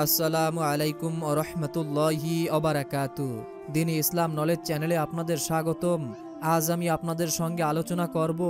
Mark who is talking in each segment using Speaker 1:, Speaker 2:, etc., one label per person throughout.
Speaker 1: আসসালামু আলাইকুম ওয়া রাহমাতুল্লাহি ওয়া বারাকাতুহু। দ্বীনি ইসলাম নলেজ চ্যানেলে আপনাদের স্বাগতম। আজ আমি আপনাদের সঙ্গে আলোচনা করব,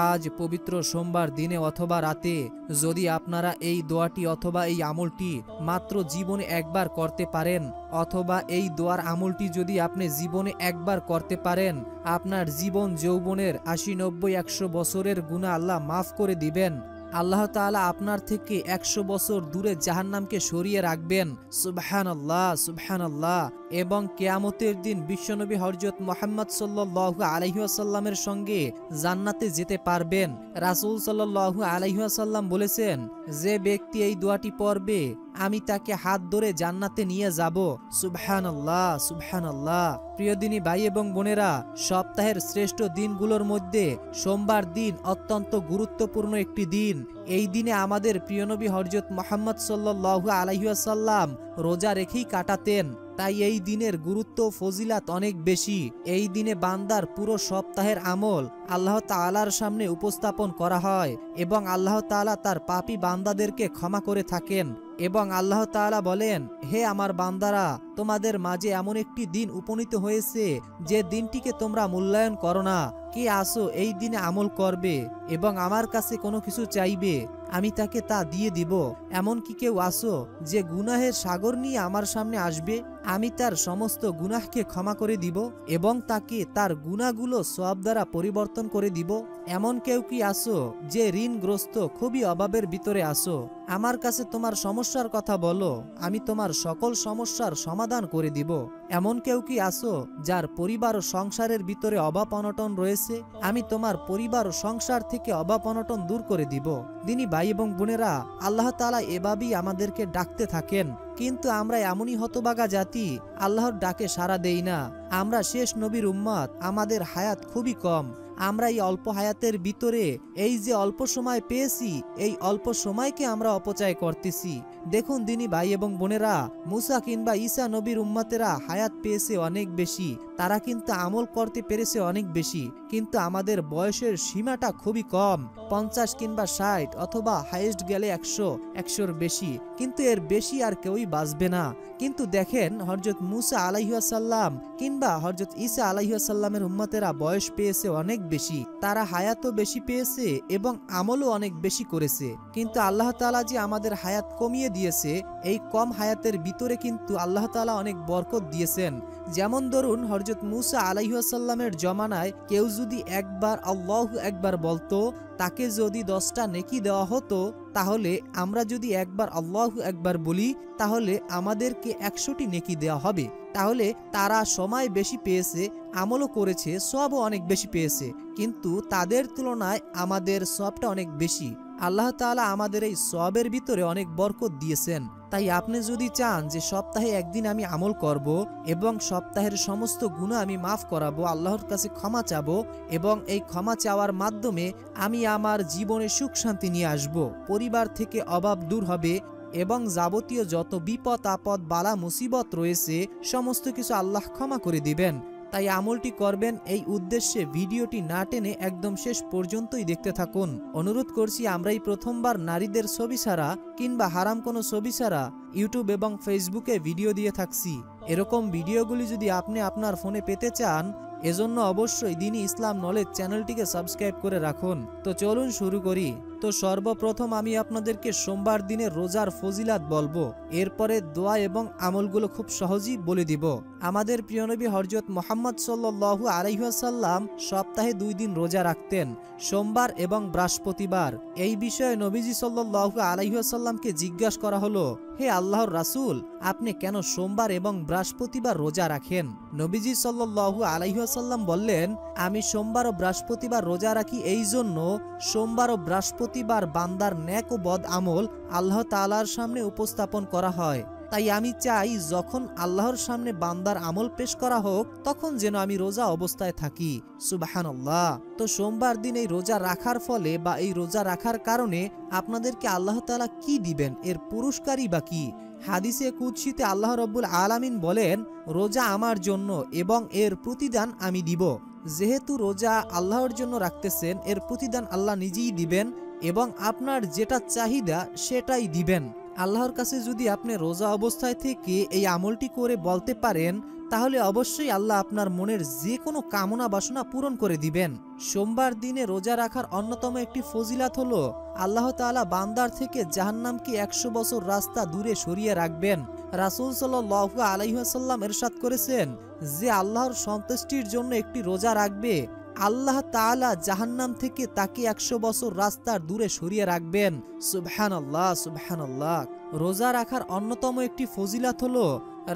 Speaker 1: আজ পবিত্র সোমবার দিনে অথবা রাতে যদি আপনারা এই দোয়াটি অথবা এই আমলটি মাত্র জীবনে একবার করতে পারেন, অথবা এই দোয়ার আমলটি যদি আপনি জীবনে একবার করতে পারেন, আপনার জীবন যৌবনের ৮০, ৯০, ১০০ বছরের গুনাহ আল্লাহ মাফ করে দিবেন। আল্লাহ তাআলা আপনার থেকে ১০০ বছর দূরে জাহান্নামকে সরিয়ে রাখবেন। সুবহানাল্লাহ, সুবহানাল্লাহ। এবং কিয়ামতের দিন বিশ্বনবী হযরত মুহাম্মদ সাল্লাল্লাহু আলাইহি ওয়াসাল্লামের সঙ্গে জান্নাতে যেতে পারবেন। রাসূল সাল্লাল্লাহু আলাইহি ওয়াসাল্লাম বলেছেন, যে ব্যক্তি এই দোয়াটি পড়বে আমি তাকে হাত ধরে জান্নাতে নিয়ে যাব। সুবহানাল্লাহ, সুবহানাল্লাহ। প্রিয় দিনী ভাই এবং বোনেরা, সপ্তাহের শ্রেষ্ঠ দিনগুলোর মধ্যে সোমবার দিন অত্যন্ত গুরুত্বপূর্ণ একটি দিন। এই দিনে আমাদের প্রিয় নবী হযরত মুহাম্মদ সাল্লাল্লাহু আলাইহি ওয়াসাল্লাম রোজা রেখেই কাটাতেন। তাই এই দিনের গুরুত্ব ও ফজিলাত অনেক বেশি। এই দিনে বান্দার পুরো সপ্তাহের আমল আল্লাহ তাআলার সামনে উপস্থাপন করা হয় এবং আল্লাহ তাআলা তার পাপী বান্দাদেরকে ক্ষমা করে থাকেন। এবং আল্লাহ তাআলা বলেন, হে আমার বান্দারা, তোমাদের মাঝে এমন একটি দিন উপনীত হয়েছে যে দিনটিকে তোমরা মূল্যায়ন করো না। কে আসো এই দিনে আমল করবে এবং আমার কাছে কোনো কিছু চাইবে, আমি তাকে তা দিয়ে দিব। এমন কি কেউ আসো যে গুনাহের সাগর নিয়ে আমার সামনে আসবে, আমি তার সমস্ত গুনাহকে ক্ষমা করে দিব এবং তাকে তার গুনাহগুলো সওয়াব দ্বারা পরিবর্তন করে দিব। এমন কেউ কি আসো যে ঋণগ্রস্ত, খুবই অভাবের ভিতরে আসো, আমার কাছে তোমার সমস্যার কথা বলো, আমি তোমার সকল সমস্যার সমাধান করে দিব। এমন কেউ কি আসো যার পরিবার ও সংসারের ভিতরে অভাব অনটন রয়েছে, আমি তোমার পরিবার ও সংসার থেকে অভাব অনটন দূর করে দিব। দিনী ভাই এবং বোনেরা, আল্লাহ তাআলা এভাবেই আমাদেরকে ডাকতে থাকেন, কিন্তু আমরা এমনই হতভাগা জাতি, আল্লাহর ডাকে সাড়া দেই না। আমরা শেষ নবীর উম্মত, আমাদের হায়াত খুবই কম। আমরা এই অল্প হায়াতের ভিতরে এই যে অল্প সময় পেয়েছি, এই অল্প সময়কে আমরা অপচয় করতেছি। দেখুন দিনী ভাই এবং বোনেরা, মুসা কিংবা ঈসা নবীর উম্মতেরা হায়াত পেয়েছে অনেক বেশি, তারা কিন্তু আমল করতে পেরেছে অনেক বেশি, কিন্তু আমাদের বয়সের সীমাটা খুবই কম, ৫০ কিংবা ৬০ অথবা হাইয়েস্ট গেলে ১০০-১০০-র বেশি, কিন্তু এর বেশি আর কেউই বাঁচবে না। কিন্তু দেখেন, হযরত মুসা আলাইহিস সালাম কিংবা হযরত ঈসা আলাইহিস সালামের উম্মতেরা বয়স পেয়েছে অনেক বেশি, তারা হায়াতও বেশি পেয়েছে এবং আমলও অনেক বেশি করেছে। কিন্তু আল্লাহ তাআলা যে আমাদের হায়াত কমিয়ে দিয়েছে, এই কম হায়াতের ভিতরে কিন্তু আল্লাহ তাআলা অনেক বরকত দিয়েছেন। যেমন ধরুন, হযরত মুসা আলাইহিস সালামের জমানায় কেউ যদি একবার আল্লাহু আকবার বলতো, তাকে যদি 10টা নেকি দেওয়া হতো, তাহলে আমরা যদি একবার আল্লাহু আকবার বলি, তাহলে আমাদেরকে 100টি নেকি দেওয়া হবে। তাহলে তারা সময় বেশি পেয়েছে, আমলও করেছে, সবও অনেক বেশি পেয়েছে, কিন্তু তাদের তুলনায় আমাদের সবটা অনেক বেশি। আল্লাহ তাআলা আমাদের এই সবের ভিতরে অনেক বরকত দিয়েছেন। তাই আপনি যদি চান যে সপ্তাহে একদিন আমি আমল করব এবং সপ্তাহের সমস্ত গুনাহ আমি মাফ করাবো, আল্লাহর কাছে ক্ষমা চাবো এবং এই ক্ষমা চাওয়ার মাধ্যমে আমি আমার জীবনে সুখ শান্তি নিয়ে আসব, পরিবার থেকে অভাব দূর হবে এবং যাবতীয় যত বিপদ আপদ বালা মুসিবত রয়েছে সমস্ত কিছু আল্লাহ ক্ষমা করে দিবেন। তাই আমলটি করবেন এই উদ্দেশ্যে ভিডিওটি না টেনে একদম শেষ পর্যন্তই দেখতে থাকুন। অনুরোধ করছি, আমরাই প্রথমবার নারীদের ছবি ছাড়া কিংবা হারাম কোনো ছবি ছাড়া ইউটিউব এবং ফেসবুকে ভিডিও দিয়ে থাকছি। এরকম ভিডিওগুলি যদি আপনি আপনার ফোনে পেতে চান, এজন্য অবশ্যই দ্বীনি ইসলাম নলেজ চ্যানেলটিকে সাবস্ক্রাইব করে রাখুন। তো চলুন শুরু করি। তো সর্বপ্রথম আমি আপনাদেরকে সোমবার দিনের রোজার ফজিলাত বলবো, এরপরে দোয়া এবং আমলগুলো খুব সহজেই বলে দিব। আমাদের প্রিয় নবী হযরত মুহাম্মদ সাল্লাল্লাহু আলাইহি ওয়াসাল্লাম সপ্তাহে 2 দিন রোজা রাখতেন, সোমবার এবং বৃহস্পতিবার। এই বিষয়ে নবীজি সাল্লাল্লাহু আলাইহি ওয়াসাল্লামকে জিজ্ঞাসা করা হলো, হে আল্লাহর রাসূল, আপনি কেন সোমবার এবং বৃহস্পতিবার রোজা রাখেন? নবীজি সাল্লাল্লাহু আলাইহি ওয়াসাল্লাম বললেন, আমি সোমবার ও বৃহস্পতিবার রোজা রাখি এই জন্য, সোমবার ও বৃহস্পতিবার বান্দার নেক ও বদ আমল আল্লাহ তাআলার সামনে উপস্থাপন করা হয়। তাই আমি চাই যখন আল্লাহর সামনে বান্দার আমল পেশ করা হোক, তখন যেন আমি রোজা অবস্থায় থাকি। সুবহানাল্লাহ। তো সোমবার দিন এই রোজা রাখার ফলে বা এই রোজা রাখার কারণে আপনাদেরকে আল্লাহ তাআলা কি দিবেন, এর পুরস্কারই বা কি? হাদিসে কুদসিতে আল্লাহ রাব্বুল আলামিন বলেন, রোজা আমার জন্য এবং এর প্রতিদান আমি দিব। যেহেতু রোজা আল্লাহর জন্য রাখতেছেন, এর প্রতিদান আল্লাহ নিজেই দিবেন এবং আপনার যেটা চাহিদা সেটাই দিবেন। আল্লাহর কাছে যদি আপনি রোজা অবস্থায় থেকে এই আমলটি করে বলতে পারেন, তাহলে অবশ্যই আল্লাহ আপনার মনের যে কোনো কামনা বাসনা পূরণ করে দিবেন। সোমবার দিনে রোজা রাখার অন্যতম একটি ফজিলাত হলো আল্লাহ তাআলা বান্দার থেকে জাহান্নামকে 100 বছর রাস্তা দূরে সরিয়ে রাখবেন। রাসূল সাল্লাল্লাহু আলাইহি ওয়াসাল্লাম ইরশাদ করেছেন, যে আল্লাহর সন্তুষ্টির জন্য একটি রোজা রাখবে, আল্লাহ তাআলা জাহান্নাম থেকে তাকে 100 বছর রাস্তার দূরে সরিয়ে রাখবেন। সুবহানাল্লাহ, সুবহানাল্লাহ। রোজা রাখার অন্যতম একটি ফজিলাত হলো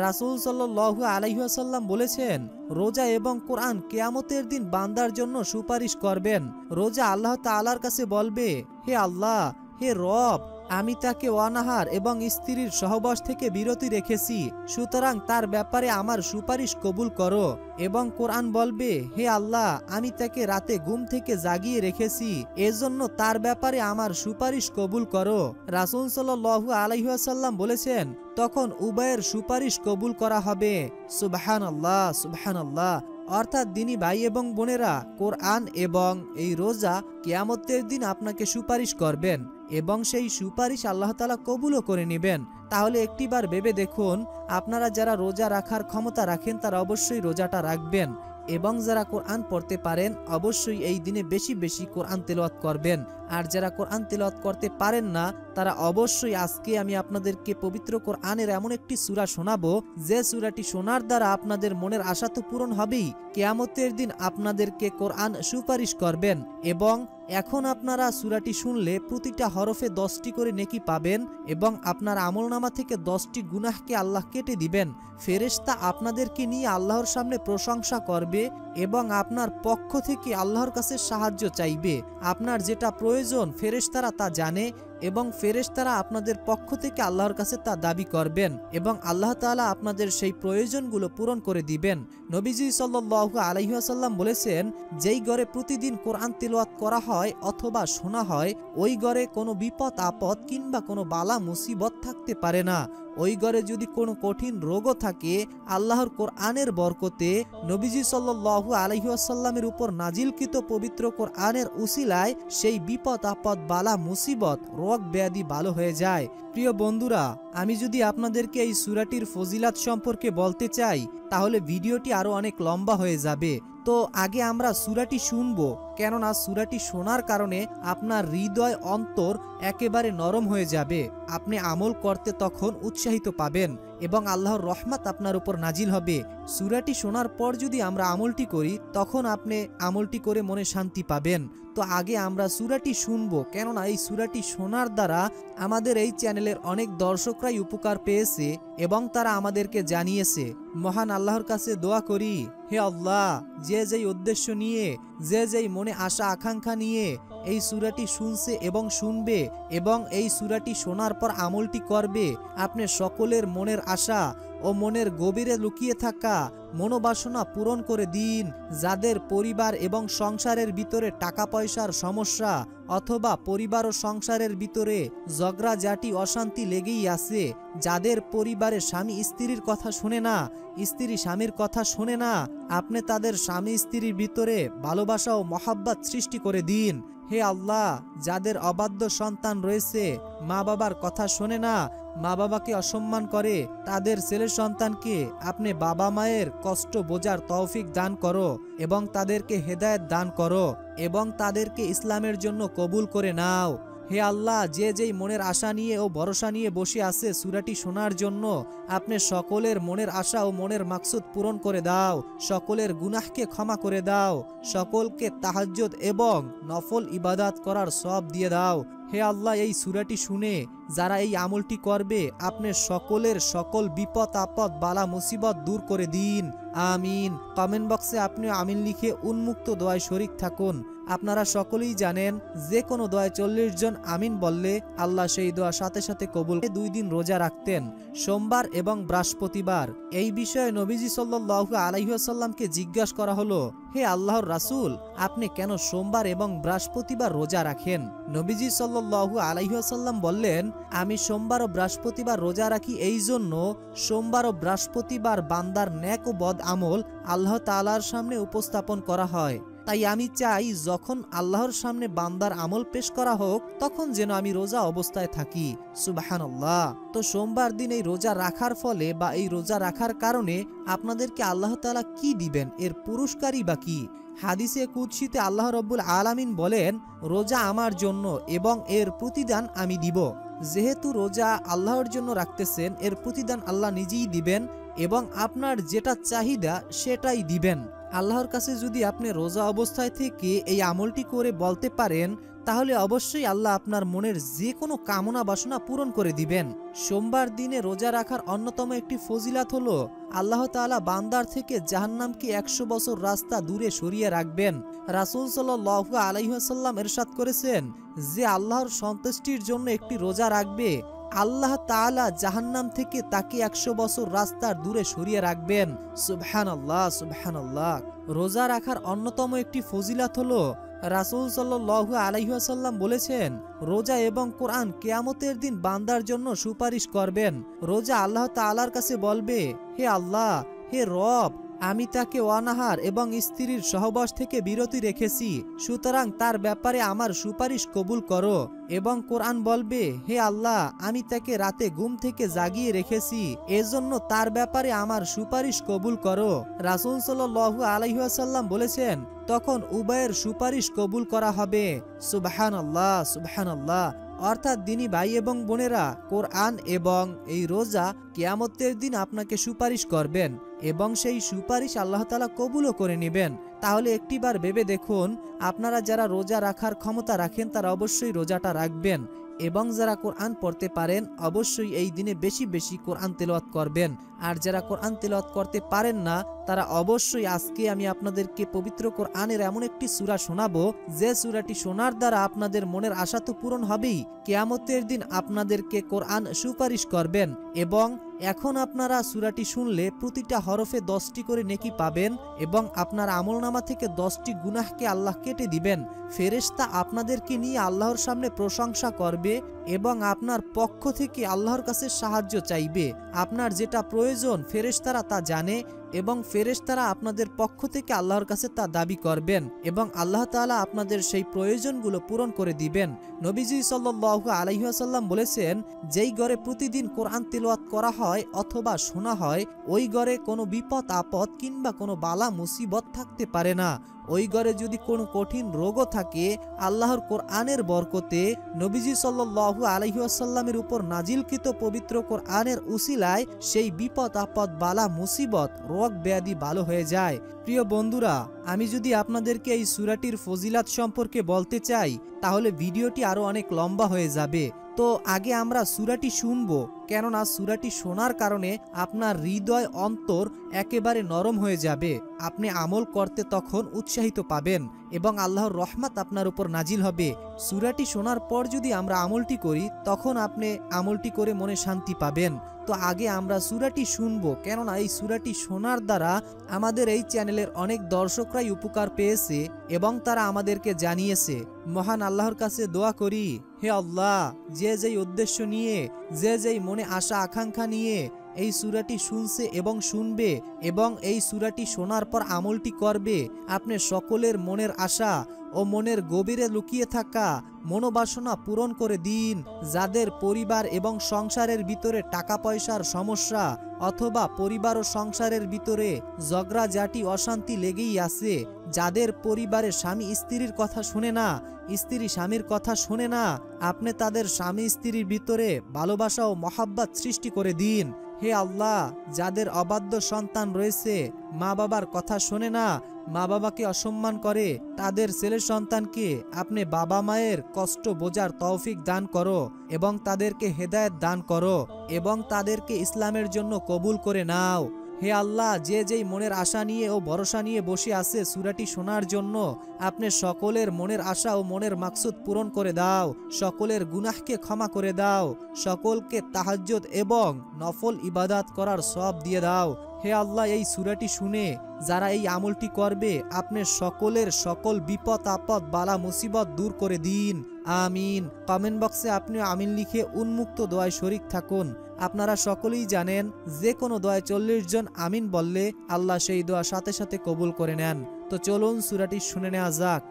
Speaker 1: রাসূল সাল্লাল্লাহু আলাইহি ওয়াসাল্লাম বলেছেন, রোজা এবং কোরআন কিয়ামতের দিন বান্দার জন্য সুপারিশ করবেন। রোজা আল্লাহ তাআলার কাছে বলবে, হে আল্লাহ, হে রব, আমি তাকে অনাহার এবং স্ত্রীর সহবাস থেকে বিরতি রেখেছি, সুতরাং তার ব্যাপারে আমার সুপারিশ কবুল করো। এবং কোরআন বলবে, হে আল্লাহ, আমি তাকে রাতে ঘুম থেকে জাগিয়ে রেখেছি, এজন্য তার ব্যাপারে আমার সুপারিশ কবুল করো। রাসূল সাল্লাল্লাহু আলাইহি ওয়াসাল্লাম বলেছেন, তখন উভয়ের সুপারিশ কবুল করা হবে। সুবহানাল্লাহ, সুবহানাল্লাহ। অর্থাৎ দিনী ভাই এবং বোনেরা, কোরআন এবং এই রোজা কিয়ামতের দিন আপনাকে সুপারিশ করবেন এবং সেই সুপারিশ আল্লাহ তাআলা কবুলও করে নেবেন। তাহলে একটিবার ভেবে দেখুন, আপনারা যারা রোজা রাখার ক্ষমতা রাখেন তারা অবশ্যই রোজাটা রাখবেন, এবং যারা কোরআন পড়তে পারেন অবশ্যই এই দিনে বেশি বেশি কোরআন তেলাওয়াত করবেন। আর যারা কোরআন তেলাওয়াত করতে পারেন না, তারা অবশ্যই আজকে আমি আপনাদেরকে পবিত্র কোরআনের এমন একটি সূরা শোনাবো, যে সূরাটি শোনার দ্বারা আপনাদের মনের আশা তো পূরণ হবেই, কিয়ামতের দিন আপনাদেরকে কোরআন সুপারিশ করবেন। এবং এখন আপনারা সূরাটি শুনলে প্রতিটা হরফে 10টি করে নেকি পাবেন এবং আপনার আমলনামা থেকে 10টি গুনাহকে আল্লাহ কেটে দিবেন। ফেরেশতা আপনাদেরকে নিয়ে আল্লাহর সামনে প্রশংসা করবে এবং আপনার পক্ষ থেকে আল্লাহর কাছে সাহায্য চাইবে। আপনার যেটা প্রয়োজন ফেরেশতারা তা জানে এবং ফেরেশতারা আপনাদের পক্ষ থেকে আল্লাহর কাছে তা দাবি করবেন এবং আল্লাহ তাআলা আপনাদের সেই প্রয়োজনগুলো পূরণ করে দিবেন। নবীজি সাল্লাল্লাহু আলাইহি ওয়াসাল্লাম বলেছেন, যেই ঘরে প্রতিদিন কোরআন তিলাওয়াত করা হয় অথবা শোনা হয়, ওই ঘরে কোনো বিপদ আপদ কিংবা কোনো বালা মুসিবত থাকতে পারে না। ওই ঘরে যদি কোনো কঠিন রোগও থাকে, আল্লাহর কোরআনের বরকতে নবীজি সাল্লাল্লাহু আলাইহি ওয়াসাল্লামের উপর নাজিলকৃত পবিত্র কোরআনের উসিলায় সেই বিপদ আপদ বালা মুসিবত রোগ ব্যাধি ভালো হয়ে যায়। প্রিয় বন্ধুরা, আমি যদি আপনাদেরকে এই সূরাটির ফজিলাত সম্পর্কে বলতে চাই, তাহলে ভিডিওটি আরো অনেক লম্বা হয়ে যাবে। তো আগে আমরা সূরাটি শুনবো, কেননা সূরাটি শোনার কারণে আপনার হৃদয় অন্তর একেবারে নরম হয়ে যাবে। আপনি আমল করতে তখন উৎসাহিত পাবেন এবং আল্লাহর রহমত আপনার উপর নাজিল হবে। সূরাটি শোনার পর যদি আমরা আমলটি করি, তখন আপনি আমলটি করে মনে শান্তি পাবেন। তো আগে আমরা সূরাটি শুনবো, কেননা এই সূরাটি শোনার দ্বারা আমাদের এই চ্যানেলের অনেক দর্শকরাই উপকার পেয়েছে এবং তারা আমাদেরকে জানিয়েছে। মহান আল্লাহর কাছে দোয়া করি, হে আল্লাহ, যে যেই উদ্দেশ্য নিয়ে, যে যেই মনে আশা আকাঙ্ক্ষা নিয়ে এই সূরাটি শুনছে এবং শুনবে এবং এই সূরাটি শোনার পর আমলটি করবে, আপনি সকলের মনের আশা ও মনের গভীরে লুকিয়ে থাকা মনোবাসনা পূরণ করে দিন। যাদের পরিবার এবং সংসারের ভিতরে টাকা পয়সার সমস্যা অথবা পরিবার ও সংসারের ভিতরে ঝগড়াঝাটি অশান্তি লেগেই আছে, যাদের পরিবারে স্বামী স্ত্রীর কথা শুনে না, স্ত্রী স্বামীর কথা শুনে না, আপনি তাদের স্বামী স্ত্রীর ভিতরে ভালোবাসা ও মহাব্বত সৃষ্টি করে দিন। হে আল্লাহ, যাদের অবাধ্য সন্তান রয়েছে, মা বাবার কথা শোনে না, মা বাবাকে অসম্মান করে, তাদের ছেলে সন্তানকে আপনি বাবা মায়ের কষ্ট বোঝার তৌফিক দান করো এবং তাদেরকে হেদায়েত দান করো এবং তাদেরকে ইসলামের জন্য কবুল করে নাও। হে আল্লাহ, যে যেই মনের আশা নিয়ে ও ভরসা নিয়ে বসে আছে সূরাটি শোনার জন্য, আপনি সকলের মনের আশা ও মনের মাকসুদ পূরণ করে দাও, সকলের গুনাহকে ক্ষমা করে দাও, সকলকে তাহাজ্জুদ এবং নফল ইবাদত করার সওয়াব দিয়ে দাও। হে আল্লাহ, এই সূরাটি শুনে যারা এই আমলটি করবে, আপনি সকলের সকল বিপদ আপদ বালা মুসিবত দূর করে দিন। আমিন। কমেন্ট বক্সে আপনি আমিন লিখে উন্মুক্ত দোয়ায় শরীক থাকুন। আপনারা সকলেই জানেন, যে কোনো দোয়ায় 40 জন আমিন বললে আল্লাহ সেই দোয়া সাথে সাথে কবুল। 2 দিন রোজা রাখতেন, সোমবার এবং বৃহস্পতিবার। এই বিষয়ে নবীজি সাল্লাল্লাহু আলাইহি ওয়াসাল্লামকে জিজ্ঞাসা করা হলো, হে আল্লাহর রাসূল, আপনি কেন সোমবার এবং বৃহস্পতিবার রোজা রাখেন? নবীজি সাল্লাল্লাহু আলাইহি ওয়াসাল্লাম বললেন, আমি সোমবার ও বৃহস্পতিবার রোজা রাখি এই জন্য, সোমবার ও বৃহস্পতিবার বান্দার নেক ও বদ আমল আল্লাহ তাআলার সামনে উপস্থাপন করা হয় তাই আমি চাই যখন আল্লাহর সামনে বান্দার আমল পেশ করা হোক তখন যেন আমি রোজা অবস্থায় থাকি। সুবহানাল্লাহ। তো সোমবার দিন এই রোজা রাখার ফলে বা এই রোজা রাখার কারণে আপনাদেরকে আল্লাহ তাআলা কি দিবেন, এর পুরস্কারই বা কি? হাদিসে কুদসিতে আল্লাহ রব্বুল আলামিন বলেন, রোজা আমার জন্য এবং এর প্রতিদান আমি দিব। যেহেতু রোজা আল্লাহর জন্য রাখতেছেন, এর প্রতিদান আল্লাহ নিজেই দিবেন এবং আপনার যেটা চাহিদা সেটাই দিবেন। আল্লাহর কাছে যদি আপনি রোজা অবস্থায় থেকে এই আমলটি করে বলতে পারেন তাহলে অবশ্যই আল্লাহ আপনার মনের যে কোনো কামনা বাসনা পূরণ করে দিবেন। সোমবার দিনে রোজা রাখার অন্যতম একটি ফজিলাত হলো আল্লাহ তাআলা বান্দার থেকে জাহান্নামকে 100 বছর রাস্তা দূরে সরিয়ে রাখবেন। রাসূল সাল্লাল্লাহু আলাইহি ওয়াসাল্লাম ইরশাদ করেছেন, যে আল্লাহর সন্তুষ্টির জন্য একটি রোজা রাখবে আল্লাহ তাআলা জাহান্নাম থেকে তাকে 100 বছর রাস্তার দূরে সরিয়ে রাখবেন। সুবহানাল্লাহ, সুবহানাল্লাহ। রোজা রাখার অন্যতম একটি ফজিলাত হলো রাসূল সাল্লাল্লাহু আলাইহি ওয়াসাল্লাম বলেছেন, রোজা এবং কোরআন কিয়ামতের দিন বান্দার জন্য সুপারিশ করবেন। রোজা আল্লাহ তাআলার কাছে বলবে, হে আল্লাহ, হে রব, আমি তাকে অনাহার এবং স্ত্রীর সহবাস থেকে বিরতি রেখেছি, সুতরাং তার ব্যাপারে আমার সুপারিশ কবুল করো। এবং কোরআন বলবে, হে আল্লাহ, আমি তাকে রাতে ঘুম থেকে জাগিয়ে রেখেছি, এজন্য তার ব্যাপারে আমার সুপারিশ কবুল করো। রাসূল সাল্লাল্লাহু আলাইহি ওয়াসাল্লাম বলেছেন, তখন উভয়ের সুপারিশ কবুল করা হবে। সুবহানাল্লাহ, সুবহানাল্লাহ। অর্থাৎ দিনী ভাই এবং বোনেরা, কোরআন এবং এই রোজা কিয়ামতের দিন আপনাকে সুপারিশ করবেন এবং সেই সুপারিশ আল্লাহ তাআলা কবুলও করে নেবেন। তাহলে একটিবার ভেবে দেখুন, আপনারা যারা রোজা রাখার ক্ষমতা রাখেন তারা অবশ্যই রোজাটা রাখবেন এবং যারা কোরআন পড়তে পারেন অবশ্যই এই দিনে বেশি বেশি কোরআন তেলাওয়াত করবেন। আর যারা কোরআন তেলাওয়াত করতে পারেন না তারা অবশ্যই আজকে আমি আপনাদেরকে পবিত্র কোরআনের এমন একটি সূরা শোনাবো যে সূরাটি শোনার দ্বারা আপনাদের মনের আশা তো পূরণ হবেই, কিয়ামতের দিন আপনাদেরকে কোরআন সুপারিশ করবেন। এবং এখন আপনারা সূরাটি শুনলে প্রতিটা হরফে 10টি করে নেকি পাবেন এবং আপনার আমলনামা থেকে 10টি গুনাহকে আল্লাহ কেটে দিবেন। ফেরেশতা আপনাদেরকে নিয়ে আল্লাহর সামনে প্রশংসা করবে এবং আপনার পক্ষ থেকে আল্লাহর কাছে সাহায্য চাইবে। আপনার যেটা প্রয়োজন ফেরেশতারা তা জানে এবং ফেরেশতারা আপনাদের পক্ষ থেকে আল্লাহর কাছে তা দাবি করবেন এবং আল্লাহ তাআলা আপনাদের সেই প্রয়োজনগুলো পূরণ করে দিবেন। নবীজি সাল্লাল্লাহু আলাইহি ওয়াসাল্লাম বলেছেন, যেই ঘরে প্রতিদিন কোরআন তিলাওয়াত করা হয় অথবা শোনা হয় ওই ঘরে কোনো বিপদ আপদ কিংবা কোনো বালা মুসিবত থাকতে পারে না। ওই ঘরে যদি কোনো কঠিন রোগও থাকে আল্লাহর কোরআনের বরকতে নবীজি সাল্লাল্লাহু আলাইহি ওয়াসাল্লামের উপর নাজিলকৃত পবিত্র কোরআনের উসিলায় সেই বিপদ আপদ বালা মুসিবত রোগ ব্যাধি ভালো হয়ে যায়। প্রিয় বন্ধুরা, আমি যদি আপনাদেরকে এই সূরাটির ফজিলাত সম্পর্কে বলতে চাই তাহলে ভিডিওটি আরো অনেক লম্বা হয়ে যাবে। তো আগে আমরা সূরাটি শুনবো, কেননা সূরাটি শোনার কারণে আপনার হৃদয় অন্তর একেবারে নরম হয়ে যাবে। আপনি আমল করতে তখন উৎসাহিত পাবেন এবং আল্লাহর রহমত আপনার উপর নাজিল হবে। সূরাটি শোনার পর যদি আমরা আমলটি করি তখন আপনি আমলটি করে মনে শান্তি পাবেন। তো আগে আমরা সূরাটি শুনবো, কেননা এই সূরাটি শোনার দ্বারা আমাদের এই চ্যানেলের অনেক দর্শকরাই উপকার পেয়েছে এবং তারা আমাদেরকে জানিয়েছে। মহান আল্লাহর কাছে দোয়া করি, হে আল্লাহ, যে যেই উদ্দেশ্য নিয়ে যে যেই মনে আশা আকাঙ্ক্ষা নিয়ে এই সূরাটি শুনছে এবং শুনবে এবং এই সূরাটি শোনার পর আমলটি করবে, আপনি সকলের মনের আশা ও মনের গভীরে লুকিয়ে থাকা মনোবাসনা পূরণ করে দিন। যাদের পরিবার এবং সংসারের ভিতরে টাকা পয়সার সমস্যা অথবা পরিবার ও সংসারের ভিতরে ঝগড়াঝাটি অশান্তি লেগেই আছে, যাদের পরিবারে স্বামী স্ত্রীর কথা শুনে না, স্ত্রী স্বামীর কথা শুনে না, আপনি তাদের স্বামী স্ত্রীর ভিতরে ভালোবাসা ও মহাব্বত সৃষ্টি করে দিন। হে আল্লাহ, যাদের অবাধ্য সন্তান রয়েছে, মা বাবার কথা শোনে না, মা বাবাকে অসম্মান করে, তাদের ছেলে সন্তানকে আপনি বাবা মায়ের কষ্ট বোঝার তৌফিক দান করো এবং তাদেরকে হেদায়েত দান করো এবং তাদেরকে ইসলামের জন্য কবুল করে নাও। হে আল্লাহ, যে যেই মনের আশা নিয়ে ও ভরসা নিয়ে বসে আছে সূরাটি শোনার জন্য, আপনি সকলের মনের আশা ও মনের মাকসুদ পূরণ করে দাও, সকলের গুনাহকে ক্ষমা করে দাও, সকলকে তাহাজ্জুদ এবং নফল ইবাদত করার সওয়াব দিয়ে দাও। হে আল্লাহ, এই সূরাটি শুনে যারা এই আমলটি করবে আপনি সকলের সকল বিপদ আপদ বালা মুসিবত দূর করে দিন। আমিন। কমেন্ট বক্সে আপনি আমিন লিখে উন্মুক্ত দোয়ায় শরীক থাকুন। আপনারা সকলেই জানেন যে কোনো দোয়ায় 40 জন আমিন বললে আল্লাহ সেই দোয়া সাথে সাথে কবুল করে নেন। তো চলুন সূরাটি শুনে নেওয়া যাক।